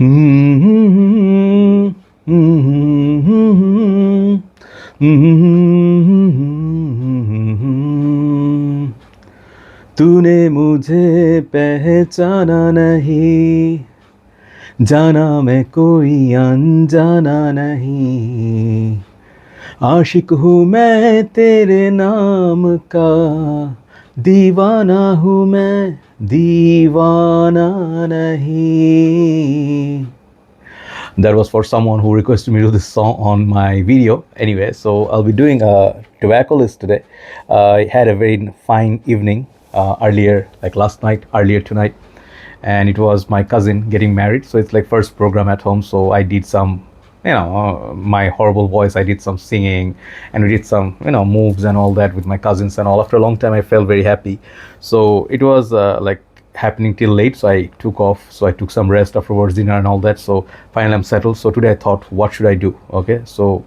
Mm-hmm. Mm-hmm. Mm-hmm. तूने मुझे पहचाना नहीं, जाना मैं कोई अनजाना नहीं, आशिक हूँ मैं तेरे नाम का, दीवाना हूँ मैं दीवाना नहीं. That was for someone who requested me to do this song on my video. Anyway, so I'll be doing a tobacco list today. I had a very fine evening earlier, like last night, earlier tonight, and it was my cousin getting married. So it's like first program at home. So I did some, my horrible voice. I did some singing, and we did some, moves and all that with my cousins and all. After a long time, I felt very happy. So it was like happening till late, so I took off. So I took some rest afterwards, dinner and all that. So finally I'm settled. So today I thought, what should I do? Okay, so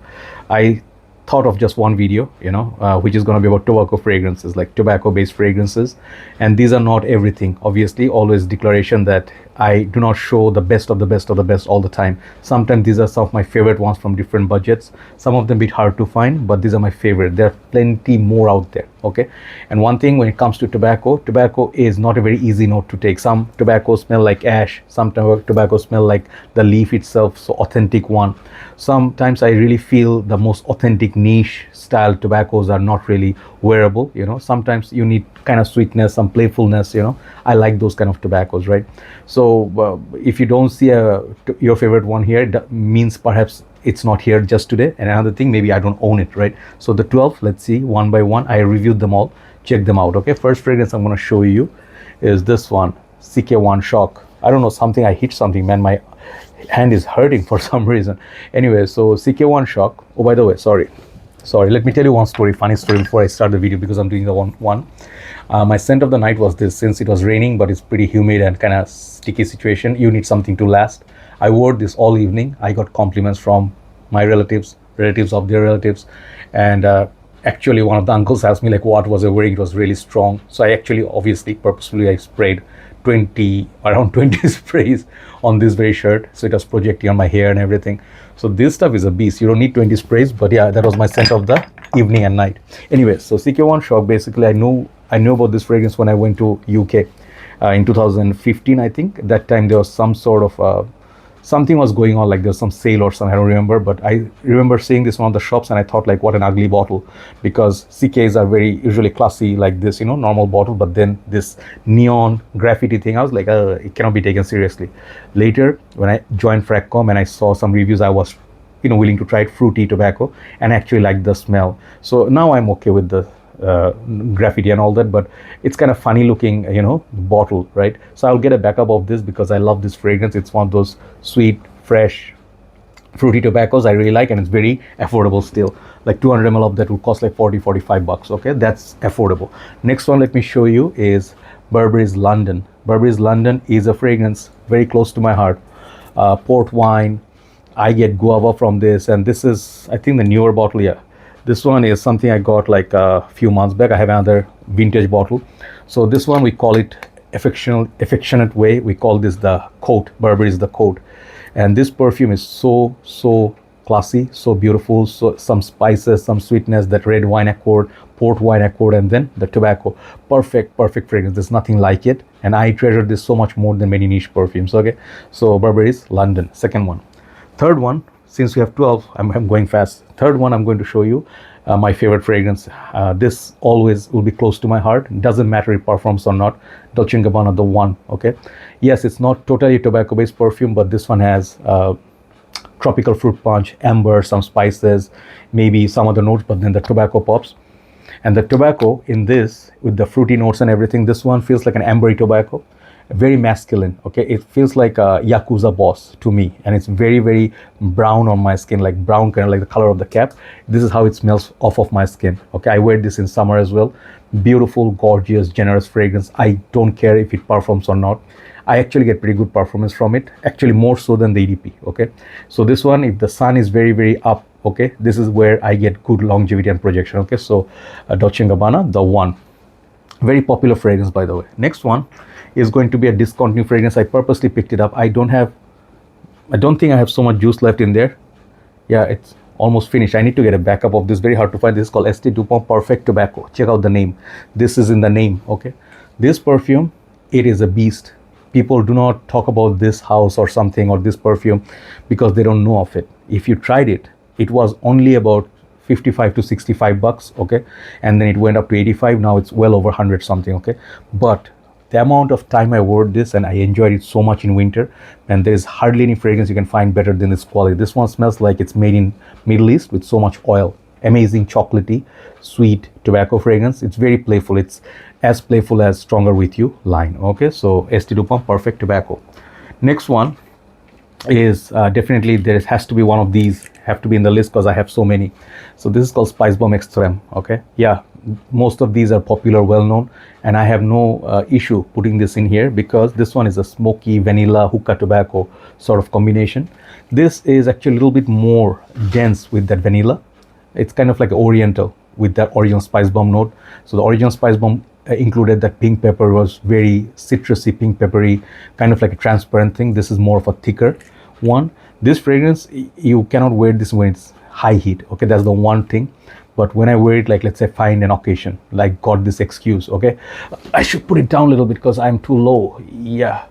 I thought of just one video, which is going to be about tobacco fragrances, like tobacco based fragrances. And these are not everything, obviously. Always declaration that I do not show the best of the best of the best all the time. Sometimes these are some of my favorite ones from different budgets. Some of them a bit hard to find, but these are my favorite. There are plenty more out there. Okay, and one thing when it comes to tobacco is not a very easy note to take. Some tobacco smell like ash, some tobacco smell like the leaf itself, so authentic one. Sometimes I really feel the most authentic niche style tobaccos are not really wearable. Sometimes you need kind of sweetness, some playfulness. I like those kind of tobaccos, right? So if you don't see your favorite one here, that means perhaps it's not here just today. And another thing, maybe I don't own it, right? So the 12, let's see one by one. I reviewed them all. Check them out. Okay, first fragrance I'm going to show you is this one, CK1 Shock. I don't know, something, I hit something, man. My hand is hurting for some reason. Anyway, so CK1 Shock. Oh, by the way, sorry, let me tell you one story, funny story, before I start the video, because I'm doing the one. My scent of the night was this. Since it was raining, but it's pretty humid and kind of sticky situation, you need something to last. I wore this all evening. I got compliments from my relatives of their relatives, and actually one of the uncles asked me like what was I wearing. It was really strong, so I actually obviously purposefully I sprayed around 20 sprays on this very shirt, so it was projecting on my hair and everything. So this stuff is a beast. You don't need 20 sprays, but yeah, that was my scent of the evening and night. Anyway, so CK1 Shock, basically I knew about this fragrance when I went to UK in 2015, I think. That time there was some sort of something was going on, like there's some sale or something, I don't remember, but I remember seeing this in one of the shops and I thought like, what an ugly bottle, because CKs are very usually classy like this, normal bottle, but then this neon graffiti thing, I was like, it cannot be taken seriously. Later, when I joined Fragcomm and I saw some reviews, I was willing to try it, fruity tobacco, and actually liked the smell. So now I'm okay with the graffiti and all that, but it's kind of funny looking, bottle, right? So I'll get a backup of this because I love this fragrance. It's one of those sweet, fresh, fruity tobaccos I really like, and it's very affordable still. Like 200 ml of that would cost like 40-45 bucks. Okay, that's affordable. Next one, let me show you, is Burberry's London. Burberry's London is a fragrance very close to my heart. Port wine. I get guava from this, and this is, I think, the newer bottle. Yeah, this one is something I got like a few months back. I have another vintage bottle. So this one, we call it affectionate way, we call this the coat. Burberry is the coat. And this perfume is so classy, so beautiful. So some spices, some sweetness, that red wine accord, port wine accord, and then the tobacco. Perfect fragrance. There's nothing like it. And I treasure this so much more than many niche perfumes. Okay, so Burberry's London, second one. Third one, since we have 12, I'm going fast. Third one, I'm going to show you my favorite fragrance. This always will be close to my heart. Doesn't matter if it performs or not. Dolce Gabbana The One. Okay, yes, it's not totally tobacco based perfume, but this one has tropical fruit punch, amber, some spices, maybe some other notes, but then the tobacco pops. And the tobacco in this, with the fruity notes and everything, this one feels like an ambery tobacco. Very masculine. Okay, it feels like a Yakuza boss to me, and it's very brown on my skin, like brown, kind of like the color of the cap. This is how it smells off of my skin. Okay, I wear this in summer as well. Beautiful, gorgeous, generous fragrance. I don't care if it performs or not. I actually get pretty good performance from it, actually more so than the EDP. Okay, so this one, if the sun is very up, okay, this is where I get good longevity and projection. Okay, so Dolce Gabbana The One, very popular fragrance, by the way. Next one is going to be a discontinued fragrance. I purposely picked it up. I don't have I don't think I have so much juice left in there. Yeah, it's almost finished. I need to get a backup of this. Very hard to find. This is called ST Dupont Perfect Tobacco. Check out the name. This is in the name. Okay, this perfume, it is a beast. People do not talk about this house or something or this perfume because they don't know of it. If you tried it, it was only about 55 to 65 bucks. Okay, and then it went up to 85. Now it's well over 100 something. Okay, but the amount of time I wore this and I enjoyed it so much in winter, and there is hardly any fragrance you can find better than this quality. This one smells like it's made in Middle East with so much oil. Amazing chocolatey, sweet tobacco fragrance. It's very playful. It's as playful as Stronger With You line. Okay, so ST Dupont Perfect Tobacco. Next one is definitely there has to be one of these have to be in the list because I have so many. So this is called Spicebomb Extreme. Okay, yeah, most of these are popular, well known, and I have no issue putting this in here because this one is a smoky vanilla hookah tobacco sort of combination. This is actually a little bit more dense with that vanilla. It's kind of like oriental with that original spice bomb note. So the original spice bomb included that pink pepper, was very citrusy, pink peppery, kind of like a transparent thing. This is more of a thicker one. This fragrance, you cannot wear this when it's high heat. Okay, that's the one thing. But when I wear it, like let's say find an occasion, like got this excuse. Okay, I should put it down a little bit because I'm too low. Yeah.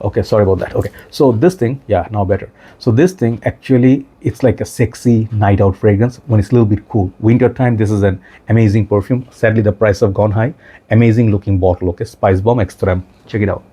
Okay, sorry about that. Okay, so this thing, yeah, now better. So this thing actually, it's like a sexy night out fragrance when it's a little bit cool. Winter time, this is an amazing perfume. Sadly, the price have gone high. Amazing looking bottle. Okay, Spicebomb Extreme. Check it out.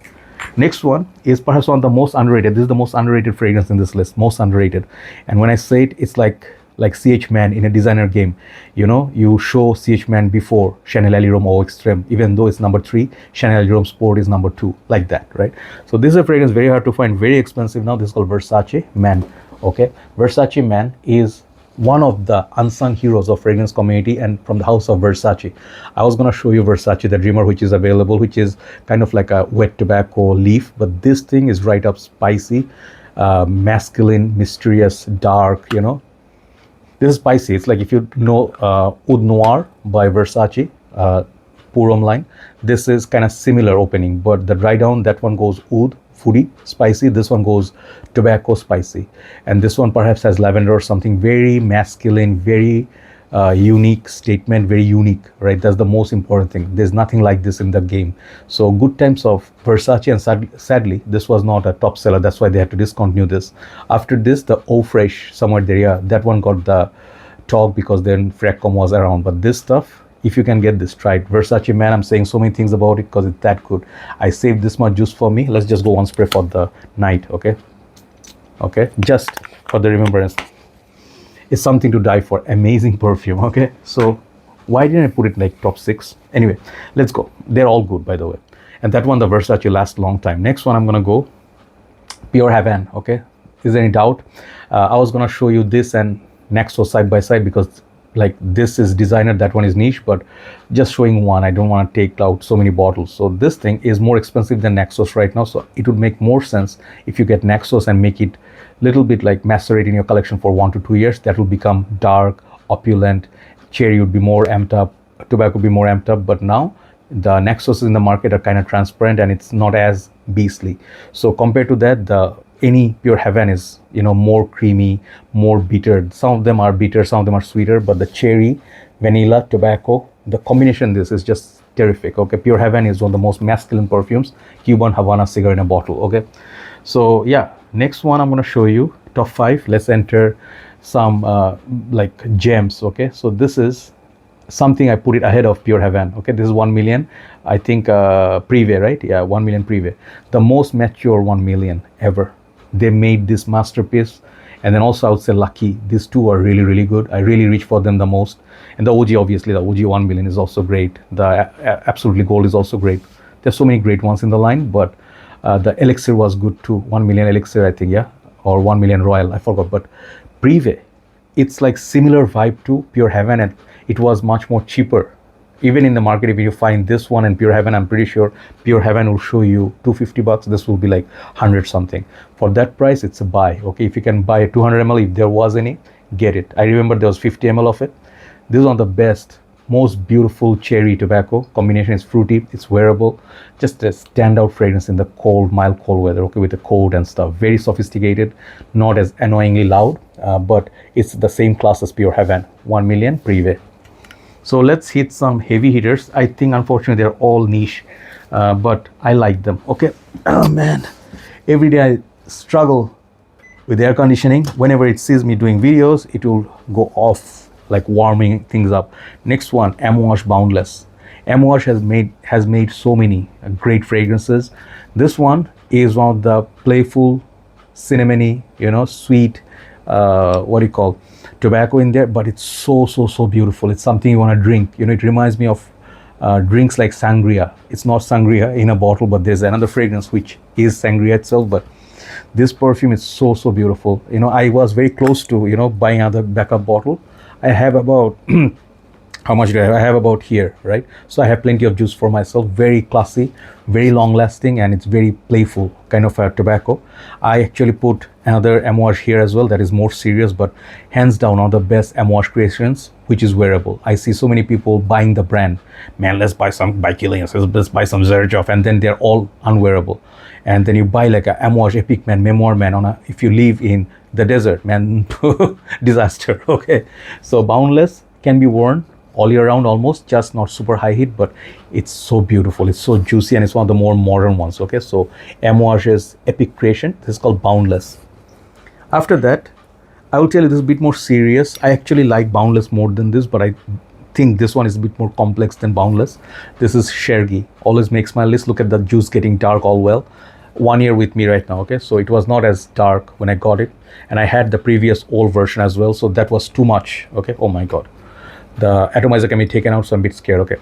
Next one is perhaps one of the most underrated. This is the most underrated fragrance in this list. Most underrated. And when I say it, it's like CK1 Man in a designer game. You know, you show CK1 Man before Chanel Allure Eau Extreme, even though it's number 3, Chanel Allure Sport is number 2, like that, right? So this is a fragrance very hard to find, very expensive now. This is called Versace Man. Okay, Versace Man is one of the unsung heroes of fragrance community and from the house of Versace. I was gonna show you Versace the Dreamer, which is available, which is kind of like a wet tobacco leaf, but this thing is right up spicy, masculine, mysterious, dark, you know. This is spicy. It's like if you know Oud Noir by Versace, Purom line. This is kind of similar opening, but the dry down, that one goes oud, foodie, spicy. This one goes tobacco, spicy. And this one perhaps has lavender or something, very masculine, very unique statement, very unique, right? That's the most important thing. There's nothing like this in the game. So good times of Versace, and sadly, this was not a top seller. That's why they had to discontinue this. After this, the Eau Fresh, somewhere there, yeah, that one got the talk because then Fragcomm was around. But this stuff, if you can get this, try it. Versace Man, I'm saying so many things about it because it's that good. I saved this much juice for me. Let's just go one spray for the night, okay? Okay, just for the remembrance. It's something to die for. Amazing perfume. Okay, so why didn't I put it like top 6? Anyway, let's go. They're all good, by the way. And that one, the Versace, lasts long time. Next one, I'm gonna go Pure Havane. Okay, is there any doubt? I was gonna show you this and Naxos side by side because like this is designer, that one is niche, but just showing one, I don't want to take out so many bottles. So this thing is more expensive than Naxos right now, so it would make more sense if you get Naxos and make it little bit like macerate in your collection for 1 to 2 years. That will become dark, opulent. Cherry would be more amped up, tobacco would be more amped up, but now the Naxos in the market are kind of transparent and it's not as beastly. So compared to that, the any Pure Havane is, you know, more creamy, more bitter. Some of them are bitter, some of them are sweeter, but the cherry, vanilla, tobacco, the combination, this is just terrific. Okay, Pure Havane is one of the most masculine perfumes. Cuban Havana cigar in a bottle. Okay, so yeah, next one I'm going to show you top 5. Let's enter some like gems. Okay, so this is something I put it ahead of Pure Havane. Okay, this is 1 million, I think, Prive, right? Yeah, 1 million Prive, the most mature 1 million ever. They made this masterpiece. And then also I would say Lucky. These two are really, really good. I really reach for them the most. And the OG, obviously, the OG 1 million is also great. The Absolutely Gold is also great. There's so many great ones in the line, but the Elixir was good too. 1 million Elixir, I think, yeah, or 1 million Royal, I forgot. But Prive, it's like similar vibe to Pure Havane, and it was much more cheaper. Even in the market, if you find this one and Pure Havane, I'm pretty sure Pure Havane will show you 250 bucks. This will be like 100 something. For that price, it's a buy. Okay, if you can buy a 200 ml, if there was any, get it. I remember there was 50 ml of it. This is one of the best most beautiful cherry tobacco. Combination is fruity, it's wearable, just a standout fragrance in the cold, mild cold weather, okay, with the coat and stuff. Very sophisticated, not as annoyingly loud, but it's the same class as pure Havane. 1 million Prive. So let's hit some heavy hitters. I think unfortunately they're all niche, but I like them, okay. Oh man, every day I struggle with air conditioning. Whenever it sees me doing videos, it will go off, like warming things up. Next one, Amouage Boundless. Amouage has made so many great fragrances. This one is one of the playful, cinnamony, sweet, what do you call, tobacco in there, but it's so beautiful. It's something you want to drink. It reminds me of drinks like sangria. It's not sangria in a bottle, but there's another fragrance which is sangria itself. But this perfume is so beautiful. I was very close to buying another backup bottle. I have about how much do I have? I have about here, right? So I have plenty of juice for myself. Very classy, very long lasting, and it's very playful kind of a tobacco. I actually put another Amouage here as well that is more serious, but hands down one of the best Amouage creations, which is wearable. I see so many people buying the brand. Man, let's buy killing us. Let's buy some Serge off, and then they're all unwearable. And then you buy like a Amouage Epic Man, Memoir Man if you live in the desert, man, disaster. Okay, so Boundless can be worn all year round almost, just not super high heat, but it's so beautiful, it's so juicy, and it's one of the more modern ones. Okay, so Amouage's epic creation, this is called Boundless. After that, I will tell you this is a bit more serious. I actually like Boundless more than this, but I think this one is a bit more complex than Boundless. This is Chergui, always makes my list. Look at the juice getting dark all well. 1 year with me right now, okay, so it was not as dark when I got it, and I had the previous old version as well, so that was too much. Okay, oh my god, the atomizer can be taken out, so I'm a bit scared. Okay,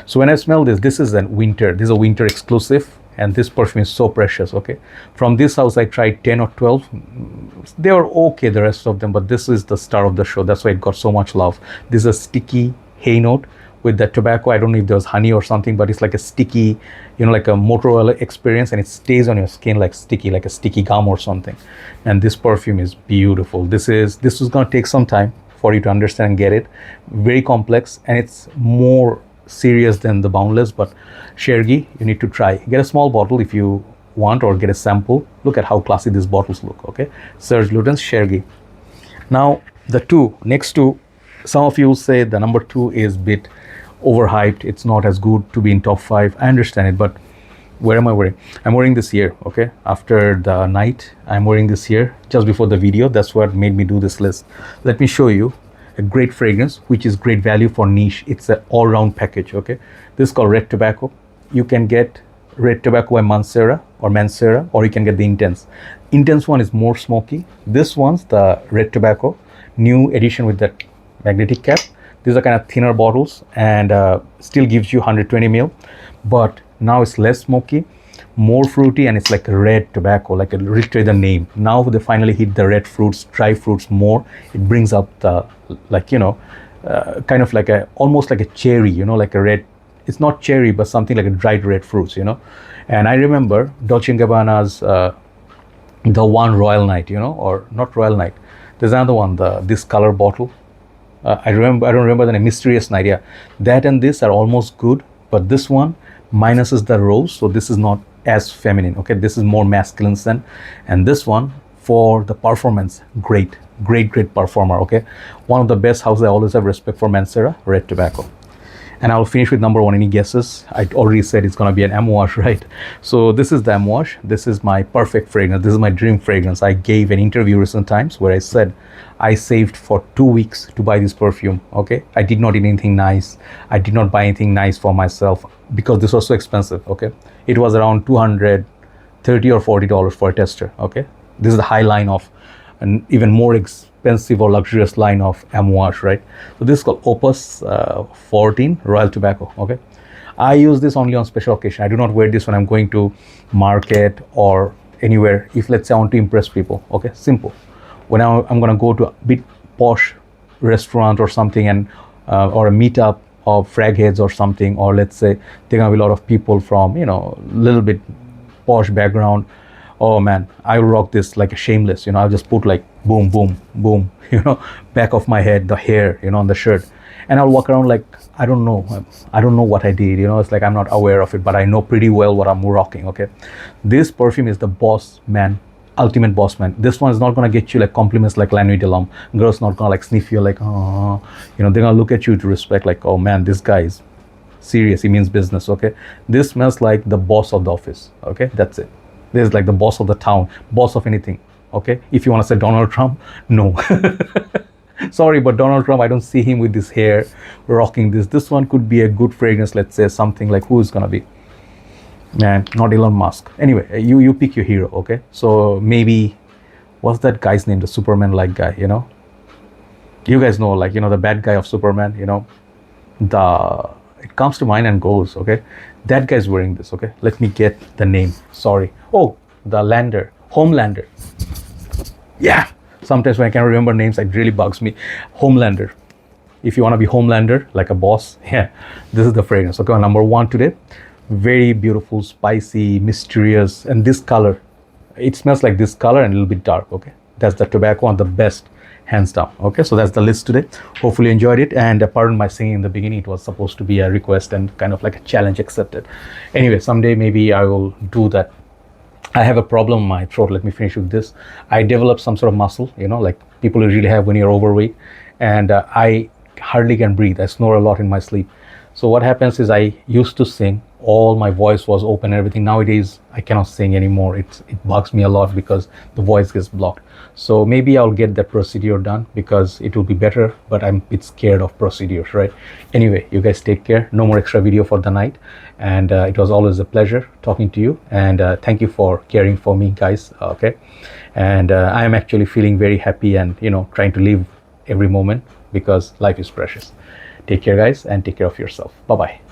so when I smell this is a winter exclusive, and this perfume is so precious. Okay, from this house I tried 10 or 12. They were okay, the rest of them, but this is the star of the show. That's why it got so much love. This is a sticky hay note with the tobacco. I don't know if there was honey or something, but it's like a sticky, like a Motorola experience, and it stays on your skin like a sticky gum or something. And this perfume is beautiful. This is going to take some time for you to understand and get it. Very complex, and it's more serious than the Boundless, but Chergui, you need to try. Get a small bottle if you want, or get a sample. Look at how classy these bottles look. Okay, Serge Luten's Chergui. Now the next two, some of you will say the number 2 is bit overhyped, it's not as good to be in top 5. I understand it, but where am I wearing? I'm wearing this here. Okay, after the night I'm wearing this here just before the video. That's what made me do this list. Let me show you a great fragrance which is great value for niche. It's an all-round package. Okay, this is called Red Tobacco. You can get Red Tobacco by Mancera, or you can get the Intense one is more smoky. This one's the Red Tobacco new edition with that magnetic cap. These are kind of thinner bottles, and still gives you 120 ml, but now it's less smoky, more fruity, and it's like a red tobacco, like a literally the name. Now they finally hit the red fruits, dry fruits more. It brings up the kind of like almost like a cherry, like a red. It's not cherry, but something like a dried red fruits, And I remember Dolce Gabbana's The One Royal Night, or not Royal Night. There's another one, this color bottle. I don't remember the name. Mysterious Night. Yeah, that and this are almost good, but this one minuses the rose, so this is not as feminine. Okay, this is more masculine scent, and this one for the performance, great performer. Okay, one of the best houses. I always have respect for Mancera Red Tobacco. And I'll finish with number 1. Any guesses? I already said it's gonna be an Amouage, right? So this is the Amouage. This is my perfect fragrance. This is my dream fragrance. I gave an interview recent times where I said I saved for 2 weeks to buy this perfume. Okay, I did not eat anything nice. I did not buy anything nice for myself because this was so expensive. Okay, it was around $230 or $40 for a tester. Okay, this is the high line of an even more expensive or luxurious line of Amouage, right? So this is called Opus 14 Royal Tobacco. Okay, I use this only on special occasion. I do not wear this when I'm going to market or anywhere. If let's say I want to impress people. Okay, simple. When I'm gonna go to a bit posh restaurant or something, and or a meetup of frag heads or something, or let's say there are gonna be a lot of people from little bit posh background. Oh man, I will rock this like a shameless. I'll just put like boom, boom, boom, back of my head, the hair, on the shirt. and I'll walk around like I don't know what I did, you know. It's like I'm not aware of it, but I know pretty well what I'm rocking. Okay, this perfume is the Boss Man, ultimate Boss Man. This one is not gonna get you like compliments like La Nuit de l'Homme. Girls not gonna like sniff you like, oh, you know, they're gonna look at you to respect, like, oh man, this guy is serious, he means business. Okay, this smells like the boss of the office. Okay, that's it. This is like the boss of the town, boss of anything. Okay, if you want to say Donald Trump, no. Sorry, but Donald Trump, I don't see him with this hair rocking this. This one could be a good fragrance. Let's say something like, who's gonna be, man, not Elon Musk. Anyway, you pick your hero. Okay, so maybe, what's that guy's name, the Superman like guy, you know, you guys know, like, you know, the bad guy of Superman, you know, the, it comes to mind and goes. Okay, that guy's wearing this. Okay, let me get the name. Sorry. Oh, the Lander, Homelander. Yeah, sometimes when I can't remember names, it really bugs me. Homelander. If you want to be Homelander, like a boss, yeah, this is the fragrance. Okay, number one today. Very beautiful, spicy, mysterious, and this color. It smells like this color and a little bit dark. Okay, that's the tobacco one, the best, hands down. Okay, so that's the list today. Hopefully you enjoyed it, and pardon my singing in the beginning. It was supposed to be a request and kind of like a challenge accepted. Anyway, someday maybe I will do that. I have a problem in my throat. Let me finish with this. I developed some sort of muscle, you know, like people usually have when you're overweight, and I hardly can breathe. I snore a lot in my sleep. So what happens is, I used to sing, all my voice was open and everything. Nowadays I cannot sing anymore. It bugs me a lot because the voice gets blocked. So maybe I'll get that procedure done, because it will be better, but I'm a bit scared of procedures, right? Anyway, you guys take care. No more extra video for the night, and it was always a pleasure talking to you, and thank you for caring for me, guys. Okay, and I am actually feeling very happy, and, you know, trying to live every moment, because life is precious. Take care, guys, and take care of yourself. Bye bye.